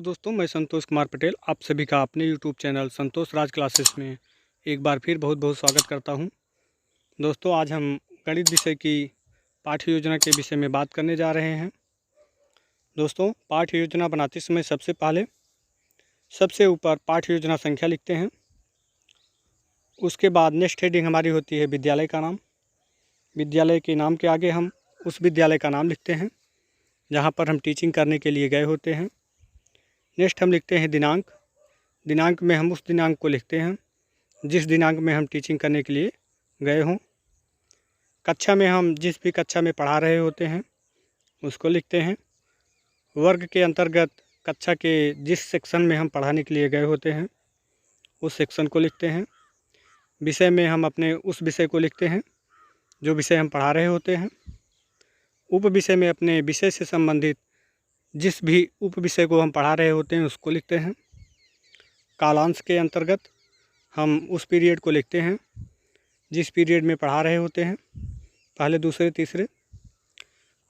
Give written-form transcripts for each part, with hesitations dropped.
दोस्तों, मैं संतोष कुमार पटेल आप सभी का अपने YouTube चैनल संतोष राज क्लासेस में एक बार फिर बहुत बहुत स्वागत करता हूं। दोस्तों, आज हम गणित विषय की पाठ्य योजना के विषय में बात करने जा रहे हैं। दोस्तों, पाठ्य योजना बनाते समय सबसे पहले सबसे ऊपर पाठ्य योजना संख्या लिखते हैं। उसके बाद नेक्स्ट हेडिंग हमारी होती है विद्यालय का नाम। विद्यालय के नाम के आगे हम उस विद्यालय का नाम लिखते हैं जहाँ पर हम टीचिंग करने के लिए गए होते हैं। नेक्स्ट हम लिखते हैं दिनांक। दिनांक में हम उस दिनांक को लिखते हैं जिस दिनांक में हम टीचिंग करने के लिए गए हों। कक्षा में हम जिस भी कक्षा में पढ़ा रहे होते हैं उसको लिखते हैं। वर्ग के अंतर्गत कक्षा के जिस सेक्शन में हम पढ़ाने के लिए गए होते हैं उस सेक्शन को लिखते हैं। विषय में हम अपने उस विषय को लिखते हैं जो विषय हम पढ़ा रहे होते हैं। उप विषय में अपने विषय से संबंधित जिस भी उप विषय को हम पढ़ा रहे होते हैं उसको लिखते हैं। कालांश के अंतर्गत हम उस पीरियड को लिखते हैं जिस पीरियड में पढ़ा रहे होते हैं, पहले दूसरे तीसरे।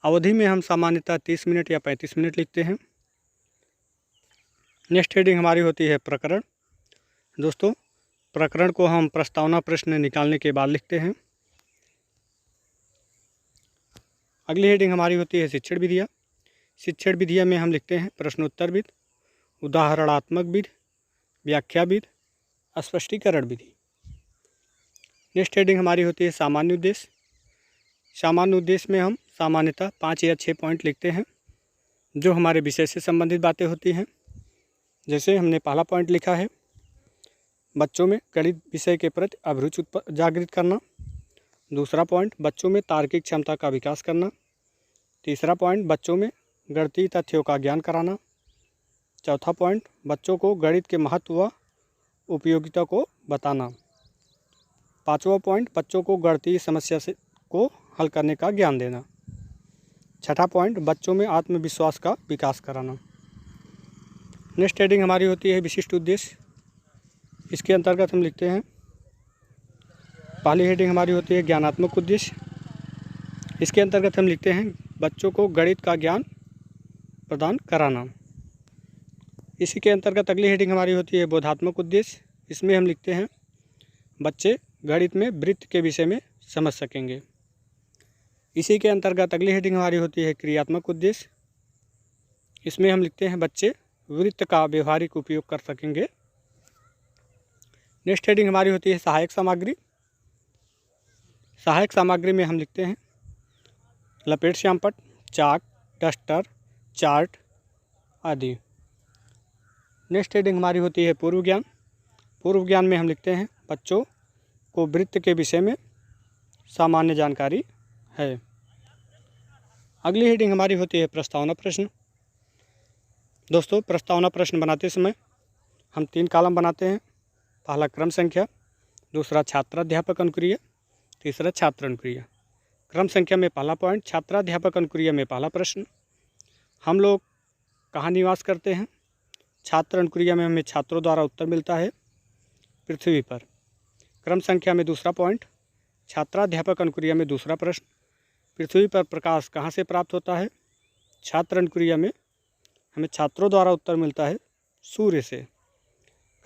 अवधि में हम सामान्यतः 30 मिनट या 35 मिनट लिखते हैं। नेक्स्ट हेडिंग हमारी होती है प्रकरण। दोस्तों, प्रकरण को हम प्रस्तावना प्रश्न निकालने के बाद लिखते हैं। अगली हेडिंग हमारी होती है शिक्षण विधियाँ। शिक्षण विधियाँ में हम लिखते हैं प्रश्नोत्तर विधि, उदाहरणात्मक विधि, व्याख्या विधि, स्पष्टीकरण विधि। नेक्स्ट हेडिंग हमारी होती है सामान्य उद्देश्य। सामान्य उद्देश्य में हम सामान्यतः 5 या 6 पॉइंट लिखते हैं जो हमारे विषय से संबंधित बातें होती हैं। जैसे हमने पहला पॉइंट लिखा है बच्चों में गणित विषय के प्रति अभिरुचि जागृत करना। दूसरा पॉइंट बच्चों में तार्किक क्षमता का विकास करना। तीसरा पॉइंट बच्चों में गणितीय तथ्यों का ज्ञान कराना। चौथा पॉइंट बच्चों को गणित के महत्व व उपयोगिता को बताना। पांचवा पॉइंट बच्चों को गणितीय समस्या को हल करने का ज्ञान देना। छठा पॉइंट बच्चों में आत्मविश्वास का विकास कराना। नेक्स्ट हेडिंग हमारी होती है विशिष्ट उद्देश्य। इसके अंतर्गत हम लिखते हैं पहली हेडिंग हमारी होती है ज्ञानात्मक उद्देश्य। इसके अंतर्गत हम लिखते हैं बच्चों को गणित का ज्ञान प्रदान कराना। इसी के अंतर्गत अगली हेडिंग हमारी होती है बोधात्मक उद्देश्य। इसमें हम लिखते हैं बच्चे गणित में वृत्त के विषय में समझ सकेंगे। इसी के अंतर्गत अगली हेडिंग हमारी होती है क्रियात्मक उद्देश्य। इसमें हम लिखते हैं बच्चे वृत्त का व्यवहारिक उपयोग कर सकेंगे। नेक्स्ट हेडिंग हमारी होती है सहायक सामग्री। सहायक सामग्री में हम लिखते हैं लपेट श्यामपट्ट, चाक, डस्टर, चार्ट आदि। नेक्स्ट हेडिंग हमारी होती है पूर्व ज्ञान। पूर्व ज्ञान में हम लिखते हैं बच्चों को वृत्त के विषय में सामान्य जानकारी है। अगली हेडिंग हमारी होती है प्रस्तावना प्रश्न। दोस्तों, प्रस्तावना प्रश्न बनाते समय हम 3 कॉलम बनाते हैं। पहला क्रम संख्या, दूसरा छात्राध्यापक अनुक्रिया, तीसरा छात्र अनुक्रिया। क्रम संख्या में पहला पॉइंट छात्राध्यापक अनुक्रिया में पहला प्रश्न, हम लोग कहाँ निवास करते हैं। छात्र अनुक्रिया में हमें छात्रों द्वारा उत्तर मिलता है पृथ्वी पर। क्रम संख्या में दूसरा पॉइंट छात्राध्यापक अनुक्रिया में दूसरा प्रश्न, पृथ्वी पर प्रकाश कहाँ से प्राप्त होता है। छात्र अनुक्रिया में हमें छात्रों द्वारा उत्तर मिलता है सूर्य से।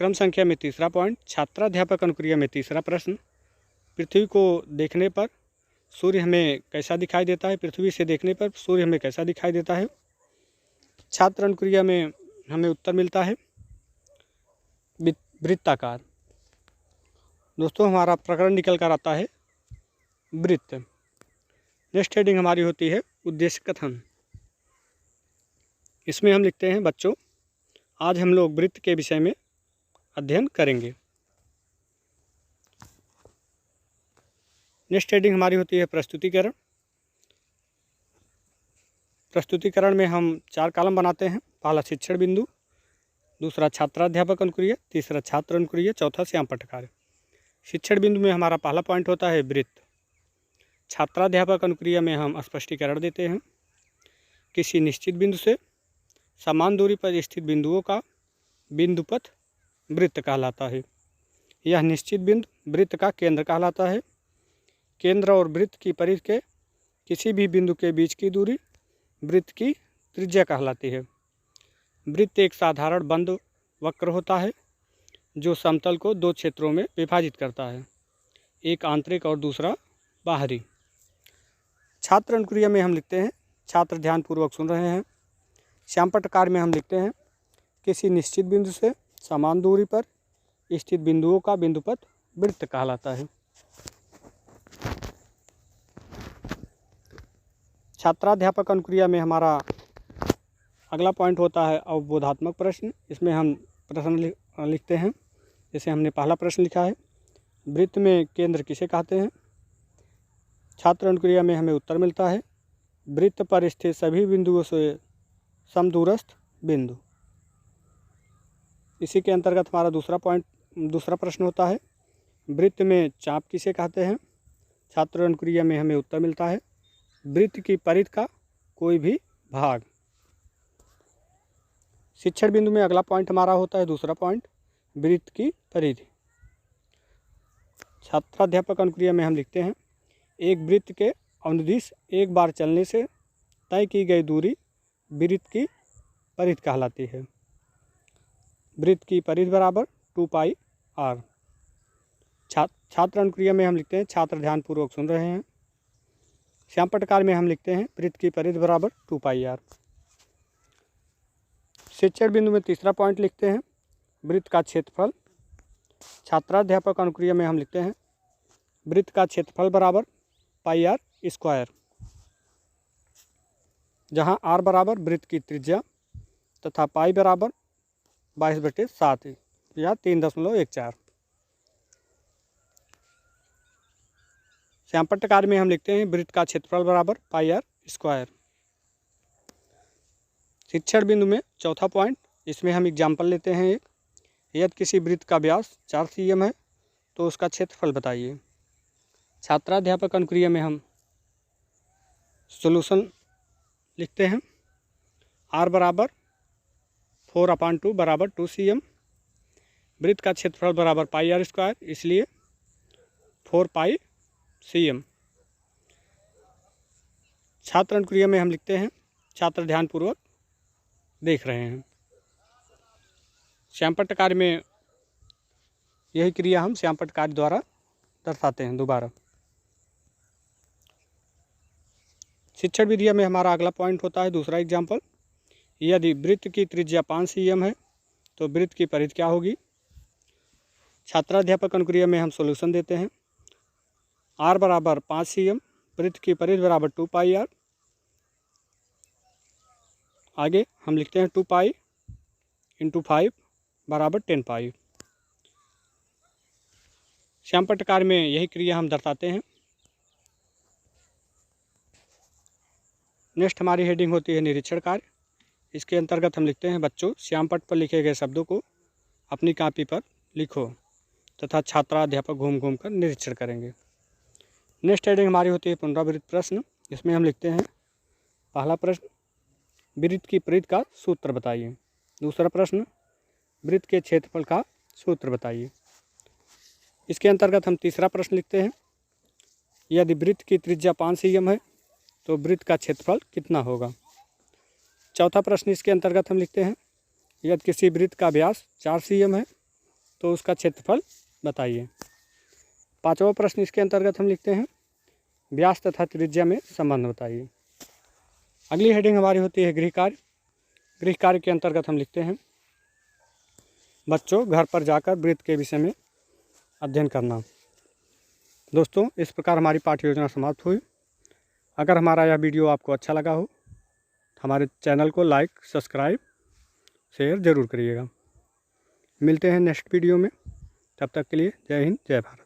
क्रम संख्या में तीसरा पॉइंट छात्राध्यापक अनुक्रिया में तीसरा प्रश्न, पृथ्वी को देखने पर सूर्य हमें कैसा दिखाई देता है। पृथ्वी से देखने पर सूर्य हमें कैसा दिखाई देता है। छात्र अनुक्रिया में हमें उत्तर मिलता है वृत्ताकार। दोस्तों, हमारा प्रकरण निकल कर आता है वृत्त। नेक्स्ट हेडिंग हमारी होती है उद्देश्य कथन। इसमें हम लिखते हैं बच्चों आज हम लोग वृत्त के विषय में अध्ययन करेंगे। नेक्स्ट हेडिंग हमारी होती है प्रस्तुतिकरण। प्रस्तुतिकरण में हम 4 कॉलम बनाते हैं। पहला शिक्षण बिंदु, दूसरा छात्राध्यापक अनुक्रिया, तीसरा छात्र अनुक्रिया, चौथा श्यामपट्ट कार्य। शिक्षण बिंदु में हमारा पहला पॉइंट होता है वृत्त। छात्राध्यापक अनुक्रिया में हम स्पष्टीकरण देते हैं किसी निश्चित बिंदु से समान दूरी पर स्थित बिंदुओं का बिंदुपथ वृत्त कहलाता है। यह निश्चित बिंदु वृत्त का केंद्र कहलाता है। केंद्र और वृत्त की परिधि के किसी भी बिंदु के बीच की दूरी वृत्त की त्रिज्या कहलाती है। वृत्त एक साधारण बंद वक्र होता है जो समतल को दो क्षेत्रों में विभाजित करता है, एक आंतरिक और दूसरा बाहरी। छात्र अनुक्रिया में हम लिखते हैं, छात्र ध्यानपूर्वक सुन रहे हैं। श्यामपट्टकार में हम लिखते हैं, किसी निश्चित बिंदु से समान दूरी पर स्थित बिंदुओं का बिंदुपथ वृत्त कहलाता है। छात्राध्यापक अनुक्रिया में हमारा अगला पॉइंट होता है अवबोधात्मक प्रश्न। इसमें हम प्रश्न लिखते हैं, जैसे हमने पहला प्रश्न लिखा है, वृत्त में केंद्र किसे कहते हैं। छात्र अनुक्रिया में हमें उत्तर मिलता है, वृत्त पर स्थित सभी बिंदुओं से समदूरस्थ बिंदु। इसी के अंतर्गत हमारा दूसरा प्रश्न होता है, वृत्त में चाप किसे कहते हैं। छात्र अनुक्रिया में हमें उत्तर मिलता है, वृत्त की परिधि का कोई भी भाग। शिक्षण बिंदु में अगला पॉइंट हमारा होता है दूसरा पॉइंट, वृत्त की परिधि। छात्राध्यापक अनुक्रिया में हम लिखते हैं, एक वृत्त के अनुदिश एक बार चलने से तय की गई दूरी वृत्त की परिधि कहलाती है। वृत्त की परिधि बराबर 2 पाई r। छात्र अनुक्रिया में हम लिखते हैं, छात्र ध्यानपूर्वक सुन रहे हैं। श्यामपट्टकार में हम लिखते हैं, वृत्त की परिधि बराबर 2 पाई r। शिक्षण बिंदु में तीसरा पॉइंट लिखते हैं, वृत्त का क्षेत्रफल। छात्राध्यापक अनुक्रिया में हम लिखते हैं, वृत्त का क्षेत्रफल बराबर पाई r स्क्वायर, जहां r बराबर वृत्त की त्रिज्या तथा पाई बराबर 22/7 या 3.14। श्यामपट्टकार में हम लिखते हैं, वृत्त का क्षेत्रफल बराबर पाई r स्क्वायर। शिक्षण बिंदु में चौथा पॉइंट, इसमें हम एग्जाम्पल लेते हैं एक, यदि किसी वृत्त का व्यास 4 cm है तो उसका क्षेत्रफल बताइए। छात्राध्यापक अनुक्रिया में हम सॉल्यूशन लिखते हैं, r बराबर 4/2 बराबर 2 cm। वृत्त का क्षेत्रफल बराबर पाई r स्क्वायर, इसलिए 4 पाई cm। छात्र अनुक्रिया में हम लिखते हैं, छात्र ध्यानपूर्वक देख रहे हैं। श्यामपट्टकार में यही क्रिया हम श्यामपट्टकार द्वारा दर्शाते हैं दोबारा। शिक्षण विधिया में हमारा अगला पॉइंट होता है दूसरा एग्जाम्पल, यदि वृत्त की त्रिज्या 5 cm है तो वृत्त की परिधि क्या होगी। छात्राध्यापक अनुक्रिया में हम सॉल्यूशन देते हैं, r बराबर 5 cm, वृत्त की परिधि बराबर 2 पाई r। आगे हम लिखते हैं 2 पाई × 5 बराबर 10 पाई। श्यामपट्टकार में यही क्रिया हम दर्शाते हैं। नेक्स्ट हमारी हेडिंग होती है निरीक्षण कार्य। इसके अंतर्गत हम लिखते हैं, बच्चों श्यामपट्ट पर लिखे गए शब्दों को अपनी कॉपी पर लिखो तथा छात्राध्यापक घूम घूम कर निरीक्षण करेंगे। नेक्स्ट हेडिंग हमारी होती है पुनरावृत्त प्रश्न। इसमें हम लिखते हैं, पहला प्रश्न, वृत्त की परिधि का सूत्र बताइए। दूसरा प्रश्न, वृत्त के क्षेत्रफल का सूत्र बताइए। इसके अंतर्गत हम तीसरा प्रश्न लिखते हैं, यदि वृत्त की त्रिज्या 5 cm है तो वृत्त का क्षेत्रफल कितना होगा। चौथा प्रश्न इसके अंतर्गत हम लिखते हैं, यदि किसी वृत्त का व्यास 4 cm है तो उसका क्षेत्रफल बताइए। पांचवा प्रश्न इसके अंतर्गत हम लिखते हैं, व्यास तथा त्रिज्या में संबंध बताइए। अगली हेडिंग हमारी होती है गृह कार्य। गृह कार्य के अंतर्गत हम लिखते हैं, बच्चों घर पर जाकर वृत्त के विषय में अध्ययन करना। दोस्तों इस प्रकार हमारी पाठ्य योजना समाप्त हुई। अगर हमारा यह वीडियो आपको अच्छा लगा हो तो हमारे चैनल को लाइक, सब्सक्राइब, शेयर ज़रूर करिएगा। मिलते हैं नेक्स्ट वीडियो में, तब तक के लिए जय हिंद, जय भारत।